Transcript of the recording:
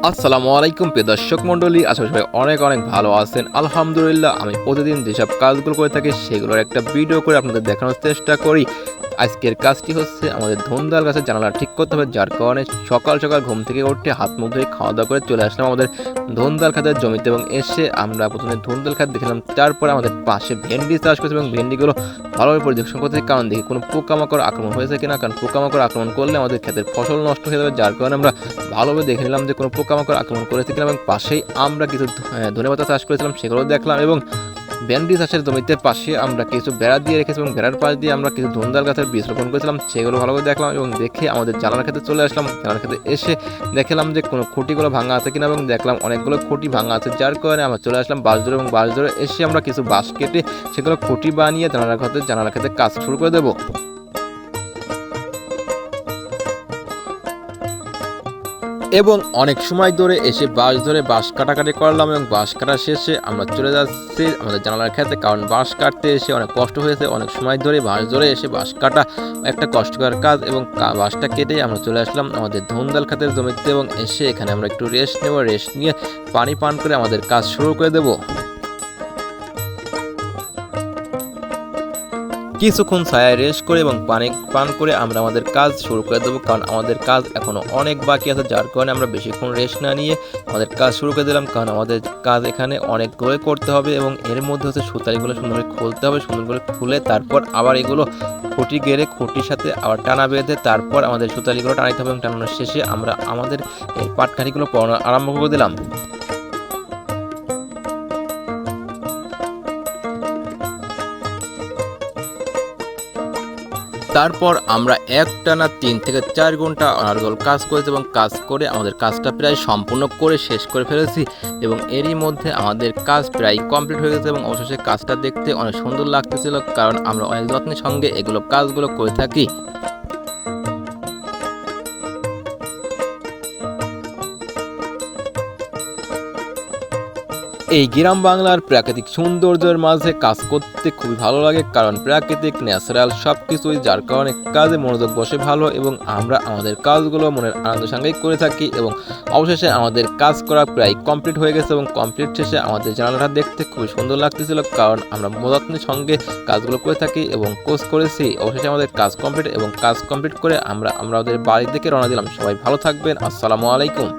আসসালামু আলাইকুম প্রিয় দর্শক মণ্ডলী, আশা করি সবাই অনেক অনেক ভালো আছেন। আলহামদুলিল্লাহ, আমি প্রতিদিন যেসব কাজগুলো করে থাকি সেগুলোর একটা ভিডিও করে আপনাদের দেখানোর চেষ্টা করি। আজকের কাজটি হচ্ছে আমাদের ধুমদাল গাছের জানালা ঠিক করতে হবে, যার কারণে সকাল সকাল ঘুম থেকে উঠে হাত মুখ ধুয়ে খাওয়া দাওয়া করে চলে আসলাম আমাদের ধুমদাল খাতের জমিতে। এবং এসে আমরা প্রথমে ধুমদাল খাত দেখলাম, তারপরে আমাদের পাশে ভেন্ডি চাষ করছে এবং ভেন্ডিগুলো ভালোভাবে পরিদর্শন করতে, কারণ দেখি কোনো পোকামাকড় আক্রমণ হয়েছে কিনা, কারণ পোকামাকড় আক্রমণ করলে আমাদের ক্ষেতের ফসল নষ্ট হয়ে যাবে। যার কারণে আমরা ভালোভাবে দেখে নিলাম যে কোনো পোকামাকড় আক্রমণ করেছে কিনা। এবং পাশেই আমরা কিছু ধনেপাতা চাষ করেছিলাম, সেগুলো দেখলাম। এবং ভেন্ডি চাষের জমিতে পাশে আমরা কিছু বেড়া দিয়ে রেখেছি এবং বেড়ার পাশ দিয়ে আমরা কিছু ধুমদাল গাছের বীজ রোপণ করেছিলাম, সেগুলো ভালোভাবে দেখলাম। এবং দেখে আমাদের জানালার ক্ষেত্রে চলে আসলাম। জানালার ক্ষেত্রে এসে দেখলাম যে কোনো খুঁটিগুলো ভাঙা আছে কিনা, এবং দেখলাম অনেকগুলো খুঁটি ভাঙা আছে, যার কারণে আমরা চলে আসলাম বাঁশ ধরে। এবং বাঁশ ধরে এসে আমরা কিছু বাঁশ কেটে সেগুলো খুঁটি বানিয়ে জানালার ক্ষেত্রে কাজ শুরু করে দেবো। এবং অনেক সময় ধরে এসে বাঁশ ধরে বাঁশ কাটাকাটি করলাম, এবং বাঁশ কাটা শেষে আমরা চলে যাচ্ছি আমাদের জানালার ক্ষেত্রে, কারণ বাঁশ কাটতে এসে অনেক কষ্ট হয়েছে। অনেক সময় ধরে বাঁশ ধরে এসে বাঁশ কাটা একটা কষ্টকর কাজ, এবং বাঁশটা কেটে আমরা চলে আসলাম আমাদের ধুমদাল খাতের জমিতে। এবং এসে এখানে আমরা একটু রেস্ট নেব, রেস্ট নিয়ে পানি পান করে আমাদের কাজ শুরু করে দেবো। কিছুক্ষণ ছায়া রেস্ট করে এবং পানি পান করে আমরা আমাদের কাজ শুরু করে দেবো, কারণ আমাদের কাজ এখনও অনেক বাকি আছে। যার কারণে আমরা বেশিক্ষণ রেস্ট না নিয়ে আমাদের কাজ শুরু করে দিলাম, কারণ আমাদের কাজ এখানে অনেকগুলো করতে হবে। এবং এর মধ্যে হচ্ছে সুতারিগুলো সুন্দর করে খুলতে হবে, সুন্দর করে খুলে তারপর আবার এগুলো খুঁটি গেড়ে খুঁটির সাথে আবার টানা বেঁধে তারপর আমাদের সুতারিগুলো টানাইতে হবে। এবং টানানোর শেষে আমরা আমাদের এই পাটকাঠিগুলো পড়ানো আরম্ভ করে দিলাম। তারপর আমরা একটানা 3 থেকে 4 ঘন্টা অনর্গল কাজ করেছি, এবং কাজ করে আমাদের কাজটা প্রায় সম্পূর্ণ করে শেষ করে ফেলেছি। এবং এরই মধ্যে আমাদের কাজ প্রায় কমপ্লিট হয়ে গেছে, এবং অবশেষে কাজটা দেখতে অনেক সুন্দর লাগতেছিল, কারণ আমরা অনেক যত্নের সঙ্গে কাজগুলো করে থাকি। এই গ্রাম বাংলার প্রাকৃতিক সৌন্দর্যের মাঝে কাজ করতে খুবই ভালো লাগে, কারণ প্রাকৃতিক ন্যাচারাল সব কিছুই, যার কারণে কাজে মনোযোগ বসে ভালো। এবং আমরা আমাদের কাজগুলো মনের আনন্দের সঙ্গেই করে থাকি। এবং অবশেষে আমাদের কাজ করা প্রায় কমপ্লিট হয়ে গেছে, এবং কমপ্লিট শেষে আমাদের জানালাটা দেখতে খুবই সুন্দর লাগতেছিল, কারণ আমরা যত্নের সঙ্গে কাজগুলো করে থাকি এবং কোর্স করেছি। অবশেষে আমাদের কাজ কমপ্লিট, এবং কাজ কমপ্লিট করে আমরা আমাদের বাড়ির দিকে রওনা দিলাম। সবাই ভালো থাকবেন। আসসালামু আলাইকুম।